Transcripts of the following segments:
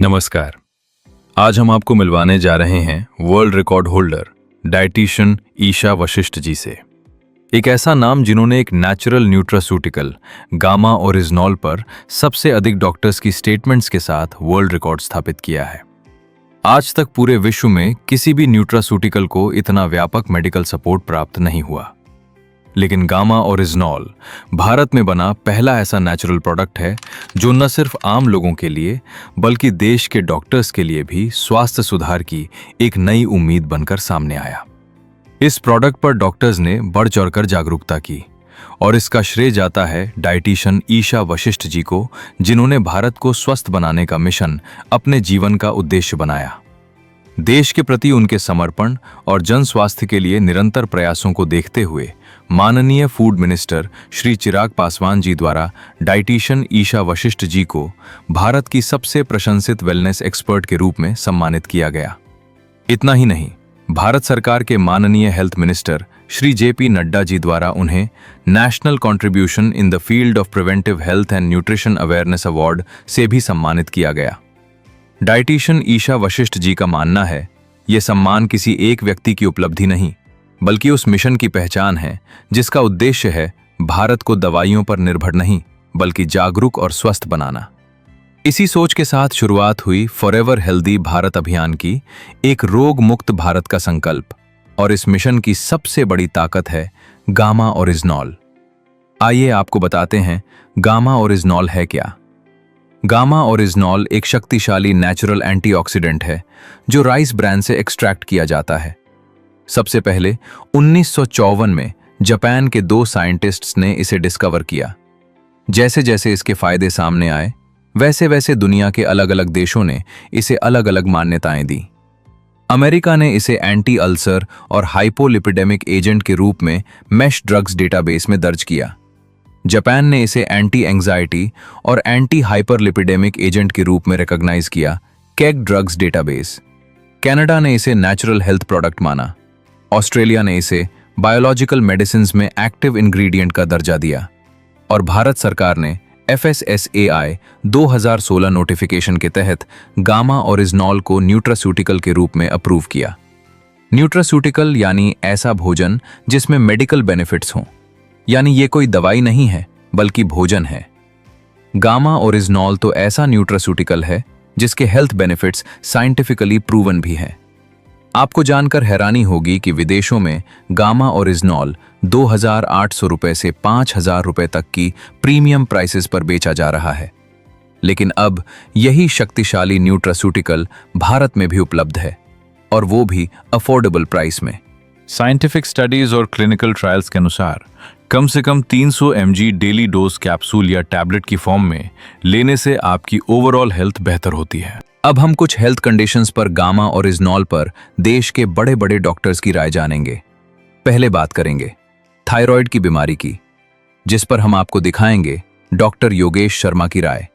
नमस्कार। आज हम आपको मिलवाने जा रहे हैं world record holder dietitian Isha Vashishtha ji से। एक ऐसा नाम जिन्होंने एक नेचुरल न्यूट्रास्यूटिकल गामा ओरिजिनॉल पर सबसे अधिक डॉक्टर्स की स्टेटमेंट्स के साथ वर्ल्ड रिकॉर्ड स्थापित किया है। आज तक पूरे विश्व में किसी भी न्यूट्रास्यूटिकल को इतना व्यापक मेडिकल सपोर्ट प्राप्त नहीं हुआ, लेकिन गामा ओरिजिनॉल भारत में बना पहला ऐसा नेचुरल प्रोडक्ट है जो न सिर्फ आम लोगों के लिए बल्कि देश के डॉक्टर्स के लिए भी स्वास्थ्य सुधार की एक नई उम्मीद बनकर सामने आया। इस प्रोडक्ट पर डॉक्टर्स ने बढ़ चढ़कर जागरूकता की और इसका श्रेय जाता है डाइटिशियन ईशा वशिष्ठ जी को, जिन्होंने भारत को स्वस्थ बनाने का मिशन अपने जीवन का उद्देश्य बनाया। देश के प्रति उनके समर्पण और जन स्वास्थ्य के लिए निरंतर प्रयासों को देखते हुए माननीय फूड मिनिस्टर श्री चिराग पासवान जी द्वारा डाइटिशियन ईशा वशिष्ठ जी को भारत की सबसे प्रशंसित वेलनेस एक्सपर्ट के रूप में सम्मानित किया गया। इतना ही नहीं, भारत सरकार के माननीय हेल्थ मिनिस्टर श्री जेपी नड्डा जी द्वारा उन्हें national contribution in the field of preventive health and nutrition awareness award से भी सम्मानित किया गया। डाइटिशियन ईशा वशिष्ठ जी का मानना है, ये सम्मान किसी एक व्यक्ति की उपलब्धि नहीं बल्कि उस मिशन की पहचान है जिसका उद्देश्य है भारत को दवाइयों पर निर्भर नहीं बल्कि जागरूक और स्वस्थ बनाना। इसी सोच के साथ शुरुआत हुई फॉरएवर हेल्दी भारत अभियान की, एक रोग मुक्त भारत का संकल्प, और इस मिशन की सबसे बड़ी ताकत है गामा ओरिजिनॉल। आइए आपको बताते हैं गामा ओरिजिनॉल है क्या। गामा ओरिजिनॉल एक शक्तिशाली नेचुरल एंटीऑक्सीडेंट है जो राइस ब्रांड से एक्सट्रैक्ट किया जाता है। सबसे पहले 1954 में जापान के 2 साइंटिस्ट्स ने इसे डिस्कवर किया। जैसे जैसे इसके फायदे सामने आए वैसे वैसे दुनिया के अलग अलग देशों ने इसे अलग अलग मान्यताएं दी। अमेरिका ने इसे एंटी अल्सर और हाइपोलिपिडेमिक एजेंट के रूप में मैश ड्रग्स डेटाबेस में दर्ज किया। जापान ने इसे एंटी एंजाइटी और एंटी हाइपरलिपिडेमिक एजेंट के रूप में रिकॉग्नाइज किया केग ड्रग्स डेटाबेस। कनाडा ने इसे नेचुरल हेल्थ प्रोडक्ट माना। ऑस्ट्रेलिया ने इसे बायोलॉजिकल मेडिसिन्स में एक्टिव इंग्रेडिएंट का दर्जा दिया और भारत सरकार ने FSSAI 2016 नोटिफिकेशन के तहत गामा ओरिजिनॉल को न्यूट्रास्यूटिकल के रूप में अप्रूव किया। न्यूट्रास्यूटिकल यानी ऐसा भोजन जिसमें मेडिकल बेनिफिट्स हों, यानी ये कोई दवाई नहीं है बल्कि भोजन है। गामा ओरिजिनॉल तो ऐसा न्यूट्रास्यूटिकल है जिसके हेल्थ बेनिफिट्स साइंटिफिकली प्रूवन भी हैं। आपको जानकर हैरानी होगी कि विदेशों में गामा ओरिजिनॉल 2,800 रुपए से 5,000 रुपए तक की प्रीमियम प्राइसेस पर बेचा जा रहा है, लेकिन अब यही शक्तिशाली न्यूट्रास्यूटिकल भारत में भी उपलब्ध है और वो भी अफोर्डेबल प्राइस में। साइंटिफिक स्टडीज और क्लिनिकल ट्रायल्स के अनुसार कम से कम 300 mg डेली डोज कैप्सूल या टैबलेट की फॉर्म में लेने से आपकी ओवरऑल हेल्थ बेहतर होती है। अब हम कुछ हेल्थ कंडीशंस पर गामा ओरिजिनॉल पर देश के बड़े बड़े डॉक्टर्स की राय जानेंगे। पहले बात करेंगे थायराइड की बीमारी की, जिस पर हम आपको दिखाएंगे डॉक्टर योगेश शर्मा की राय,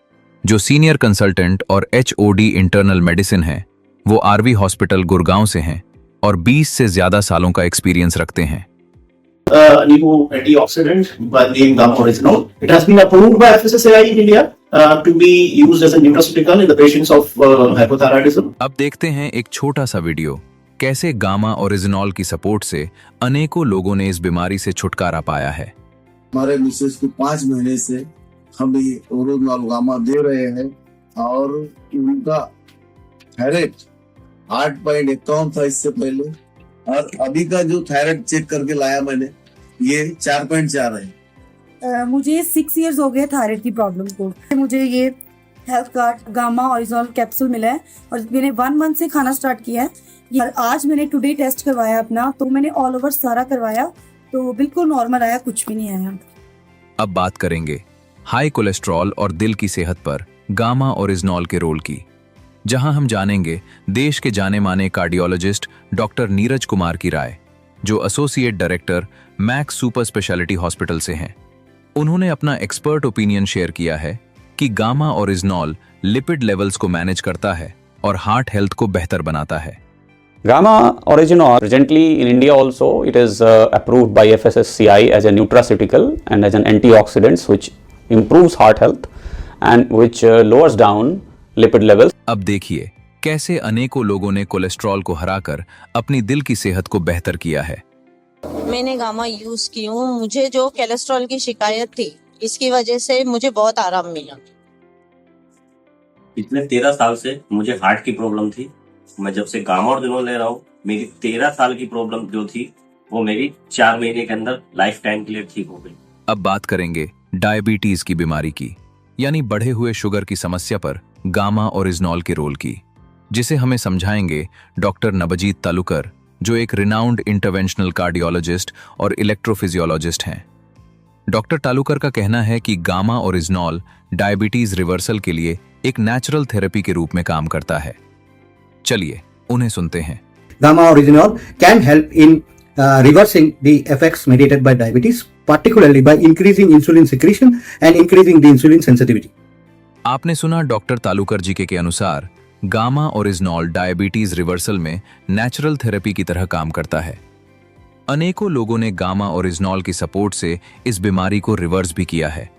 जो सीनियर कंसल्टेंट और HOD इंटरनल मेडिसिन हैं। वो आरवी हॉस्पिटल गुड़गांव से हैं और 20 से ज्यादा सालों का एक्सपीरियंस रखते हैं। New antioxidant by the name Gamma Oryginol. It has been approved by FSSAI in India to be used as a nutraceutical in the patients of hypothyroidism. अब देखते हैं एक छोटा सा वीडियो, कैसे गामा ओरिजिनॉल की सपोर्ट से अनेकों लोगों ने इस बीमारी से छुटकारा पाया है। हमारे मिसेस को 5 महीने से हम ये ओरिजिनॉल गामा दे रहे हैं और उनका थायराइड 8.51 था इससे पहले, और अभी का जो थायराइड चेक करके लाया मैंने, ये 4.4 है। मुझे 6 इयर्स हो गए थायराइड की प्रॉब्लम को। मुझे ये health card gamma oryzanol capsule मिला है और मैंने 1 मंथ से खाना स्टार्ट किया है। और आज मैंने टुडे टेस्ट करवाया अपना, तो मैंने ऑल ओवर सारा करवाया तो बिल्कुल नॉर्मल आया, कुछ भी नहीं आया। अब बात करेंगे हाई कोलेस्ट्रॉल और दिल की सेहत पर गामा ओरिजिनॉल के रोल की, जहां हम जानेंगे देश के जाने माने कार्डियोलॉजिस्ट डॉक्टर नीरज कुमार की राय, जो associate director max super speciality hospital से हैं। उन्होंने अपना एक्सपर्ट ओपिनियन शेयर किया है कि गामा ओरिजिनॉल लिपिड लेवल्स को मैनेज करता है और हार्ट हेल्थ को बेहतर बनाता है। Gamma Oryginol presently in India also it is approved by FSSAI as a nutraceutical and as an antioxidant which improves heart health and which lowers down lipid levels. अब देखिए कैसे अनेकों लोगों ने कोलेस्ट्रॉल को हराकर अपनी दिल की सेहत को बेहतर किया है। मैंने गामा यूज की हूँ। मुझे जो कोलेस्ट्रॉल की शिकायत थी, इसकी वजह से मुझे बहुत आराम मिला। पिछले 13 साल से मुझे हार्ट की प्रॉब्लम थी। मैं जब से गामा ओरिजिनल ले रहा हूँ, मेरी 13 साल की प्रॉब्लम जो थी वो मेरी 4 महीने के अंदर लाइफ टाइम के लिए ठीक हो गई। अब बात करेंगे डायबिटीज की बीमारी की, यानी बढ़े हुए शुगर की समस्या पर गामा ओरिजिनॉल के रोल की, जिसे हमें समझाएंगे डॉक्टर नबजीत तालुकर, जो एक रिनाउंड इंटरवेंशनल कार्डियोलॉजिस्ट और इलेक्ट्रोफिजियोलॉजिस्ट हैं। डॉक्टर तालुकर का कहना है कि गामा ओरिजिनॉल डायबिटीज रिवर्सल के लिए एक नेचुरल थेरेपी के रूप में काम करता है। चलिए उन्हें सुनते हैं। Gamma Originol can help in reversing the effects mediated by diabetes, particularly by increasing insulin secretion and increasing the insulin sensitivity. आपने सुना डॉक्टर तालुकर जी के अनुसार गामा ओरिजिनॉल डायबिटीज रिवर्सल में नेचुरल थेरेपी की तरह काम करता है। अनेकों लोगों ने गामा ओरिजिनॉल की सपोर्ट से इस बीमारी को रिवर्स भी किया है।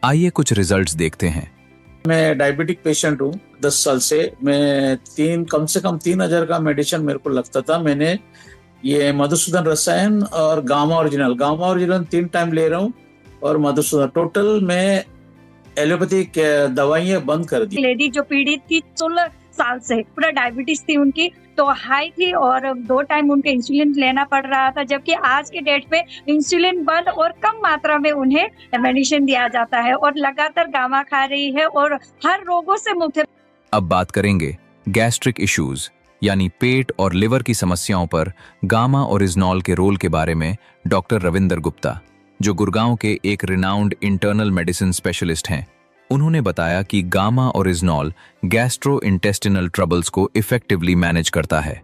आइए कुछ रिजल्ट्स देखते हैं। मैं डायबिटिक पेशेंट हूँ 10 साल से। मैं कम से कम 3000 का मेडिसिन मेरे को लगता था। मैंने ये मधुसूदन रसायन और गामा ओरिजिनल 3 टाइम ले रहा हूँ, और मधुसूदन टोटल मैं एलोपैथिक दवाइयाँ बंद कर दी। लेडी जो पीड़ित थी 16 साल से, पूरा डायबिटीज थी उनकी, तो हाई थी और 2 टाइम उनके इंसुलिन लेना पड़ रहा था, जबकि आज के डेट पे इंसुलिन बंद और कम मात्रा में उन्हें मेडिसिन दिया जाता है और लगातार गामा खा रही है और हर रोगों से मुक्त है। अब बात करेंगे गैस्ट्रिक इश्यूज यानी पेट और लिवर की समस्याओं पर गामा ओरिजिनॉल के रोल के बारे में डॉक्टर रविंदर गुप्ता, जो गुड़गांव के एक रिनाउंड इंटरनल मेडिसिन स्पेशलिस्ट हैं, उन्होंने बताया कि gamma oryzanol gastro intestinal troubles को इफेक्टिवली मैनेज करता है।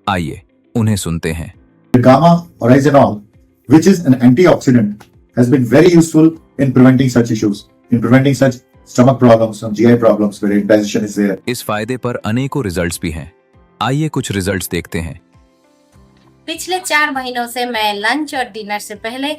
आइए उन्हें सुनते हैं। Gamma Originol, which is an antioxidant, has been very useful in preventing such issues, in preventing such stomach problems and GI problems where indigestion is there. इस फायदे पर अनेकों रिजल्ट्स भी हैं। आइए कुछ रिजल्ट्स देखते हैं। पिछले 4 महीनों से मैं लंच और डिनर से पहले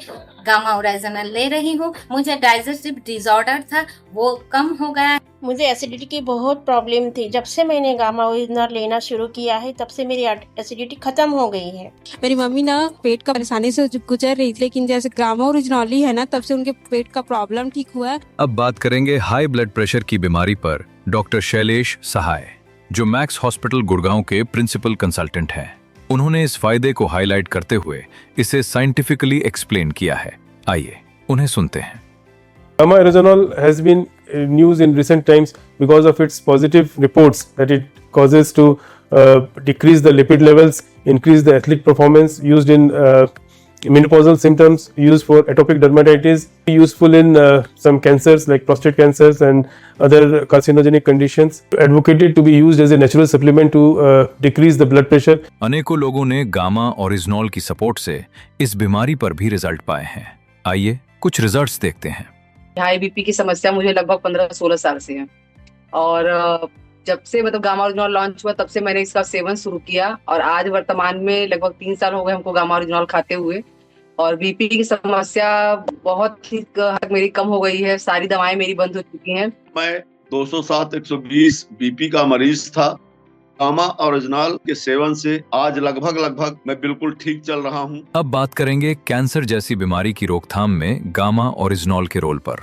गामा ओरिजिनल ले रही हूँ। मुझे डाइजेस्टिव डिसऑर्डर था, वो कम हो गया। मुझे एसिडिटी की बहुत प्रॉब्लम थी। जब से मैंने गामा ओरिजिनल लेना शुरू किया है, तब से मेरी एसिडिटी खत्म हो गई है। मेरी मम्मी ना पेट का परेशानी से गुजर रही थी, लेकिन जैसे गामा ओरिजिनल ही है ना, तब से उनके पेट का प्रॉब्लम ठीक हुआ है। अब बात करेंगे हाई ब्लड प्रेशर की बीमारी पर डॉक्टर शैलेश सहाय, जो मैक्स हॉस्पिटल गुड़गांव के प्रिंसिपल कंसल्टेंट हैं। उन्होंने इस फायदे को हाईलाइट करते हुए इसे साइंटिफिकली एक्सप्लेन किया है। आइए उन्हें सुनते हैं। Gamma Oryginol has been news in recent times because of its positive reports that it causes to decrease the lipid levels, increase the athletic performance, used in menopausal symptoms, used for atopic dermatitis, useful in some cancers like prostate cancers and other carcinogenic conditions. Advocated to be used as a natural supplement to decrease the blood pressure. अनेकों लोगों ने gamma oryzanol की support से इस बीमारी पर भी result पाए हैं। आइए कुछ रिजल्ट्स देखते हैं। हाई बीपी की समस्या मुझे लगभग 15-16 साल से है, और जब से गामा ओरिजिनल लॉन्च हुआ तब से मैंने इसका सेवन शुरू किया, और आज वर्तमान में लगभग 3 साल हो गए हमको गामा ओरिजिनल खाते हुए, और बीपी की समस्या बहुत ही हद मेरी कम हो गई है। सारी दवाएं मेरी बंद हो चुकी हैं। मैं 207/120 बीपी का मरीज था। गामा ओरिजिनल के सेवन से आज लगभग मैं बिल्कुल ठीक चल रहा हूं। अब बात करेंगे कैंसर जैसी बीमारी की रोकथाम में गामा ओरिजिनॉल के रोल पर,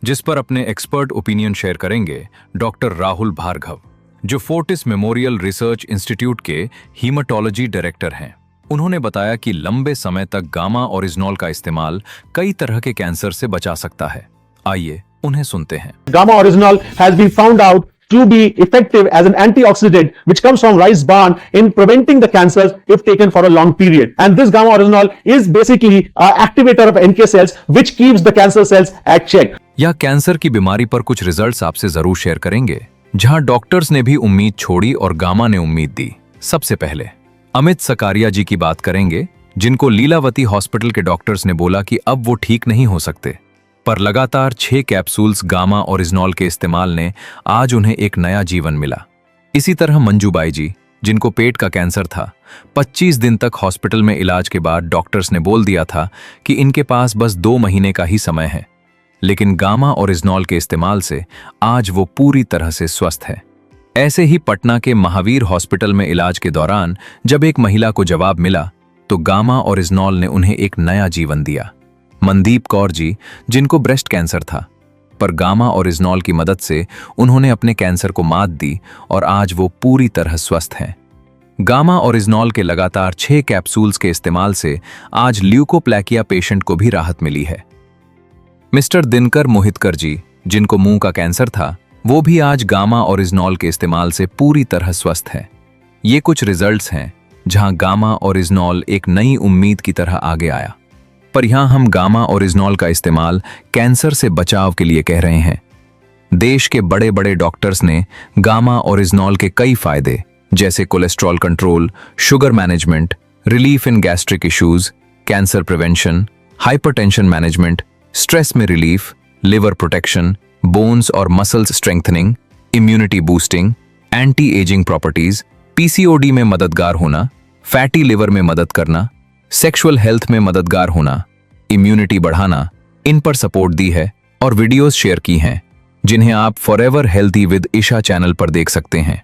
जिस पर अपने एक्सपर्ट ओपिनियन शेयर करेंगे डॉक्टर राहुल भार्गव, जो फोर्टिस मेमोरियल रिसर्च इंस्टीट्यूट के हीमाटोलॉजी डायरेक्टर हैं। उन्होंने बताया कि लंबे समय तक गामा ओरिजिनॉल का इस्तेमाल कई तरह के कैंसर से बचा सकता है। आइए उन्हें सुनते हैं। Gamma Oryginol has been found out to be effective as an antioxidant which comes from rice bran in preventing the cancers if taken for a long period. And this Gamma Oryginol is basically an activator of NK cells which keeps the cancer cells at check. या cancer की बीमारी पर कुछ results आपसे जरूर share करेंगे, जहां doctors ने भी उम्मीद छोड़ी और गामा ने उम्मीद दी। सबसे पहले अमित सकारिया जी की बात करेंगे, जिनको लीलावती हॉस्पिटल के डॉक्टर्स ने बोला कि अब वो ठीक नहीं हो सकते, पर लगातार 6 कैप्सूल्स गामा ओरिजिनॉल के इस्तेमाल ने आज उन्हें एक नया जीवन मिला। इसी तरह मंजूबाई जी, जिनको पेट का कैंसर था, 25 दिन तक हॉस्पिटल में इलाज के बाद डॉक्टर्स ने बोल दिया था कि इनके पास बस 2 महीने का ही समय है, लेकिन गामा ओरिजिनॉल के इस्तेमाल से आज वो पूरी तरह से स्वस्थ है। ऐसे ही पटना के महावीर हॉस्पिटल में इलाज के दौरान जब एक महिला को जवाब मिला तो गामा ओरिजिनॉल ने उन्हें एक नया जीवन दिया। मनदीप कौर जी, जिनको ब्रेस्ट कैंसर था, पर गामा ओरिजिनॉल की मदद से उन्होंने अपने कैंसर को मात दी और आज वो पूरी तरह स्वस्थ हैं। गामा ओरिजिनॉल के लगातार 6 कैप्सूल्स के इस्तेमाल से आज ल्यूकोप्लैकिया पेशेंट को भी राहत मिली है। मिस्टर दिनकर मोहितकर जी, जिनको मुंह का कैंसर था, वो भी आज गामा ओरिजिनॉल के इस्तेमाल से पूरी तरह स्वस्थ है। ये कुछ रिजल्ट्स हैं जहां गामा ओरिजिनॉल एक नई उम्मीद की तरह आगे आया। पर यहां हम गामा ओरिजिनॉल का इस्तेमाल कैंसर से बचाव के लिए कह रहे हैं। देश के बड़े बड़े डॉक्टर्स ने गामा ओरिजिनॉल के कई फायदे जैसे cholesterol control, sugar management, relief in gastric issues, cancer prevention, hypertension management, stress में रिलीफ, लिवर प्रोटेक्शन, बोन्स और muscles strengthening, immunity boosting, anti ageing properties, PCOD में मददगार होना, फैटी लिवर में मदद करना, सेक्सुअल हेल्थ में मददगार होना, इम्यूनिटी बढ़ाना, इन पर सपोर्ट दी है और वीडियोस शेयर की हैं जिन्हें आप forever healthy with Isha channel पर देख सकते हैं।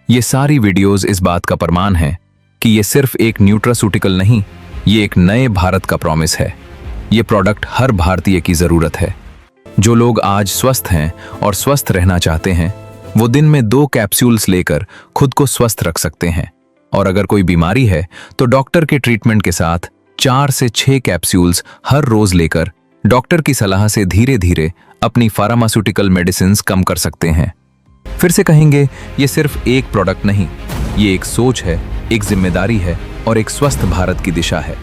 ये सारी वीडियोस इस बात का प्रमाण है कि ये सिर्फ एक न्यूट्रासूटिकल नहीं, ये एक नए भारत का प्रॉमिस है। ये प्रोडक्ट हर भारतीय की जरूरत है। जो लोग आज स्वस्थ हैं और स्वस्थ रहना चाहते हैं, वो दिन में 2 कैप्सूल्स लेकर खुद को स्वस्थ रख सकते हैं। और अगर कोई बीमारी है तो डॉक्टर के ट्रीटमेंट के साथ 4 से 6 कैप्सूल्स हर रोज लेकर डॉक्टर की सलाह से धीरे धीरे अपनी फार्मास्यूटिकल मेडिसिन्स कम कर सकते हैं। फिर से कहेंगे, ये सिर्फ एक प्रोडक्ट नहीं, ये एक सोच है, एक जिम्मेदारी है और एक स्वस्थ भारत की दिशा है।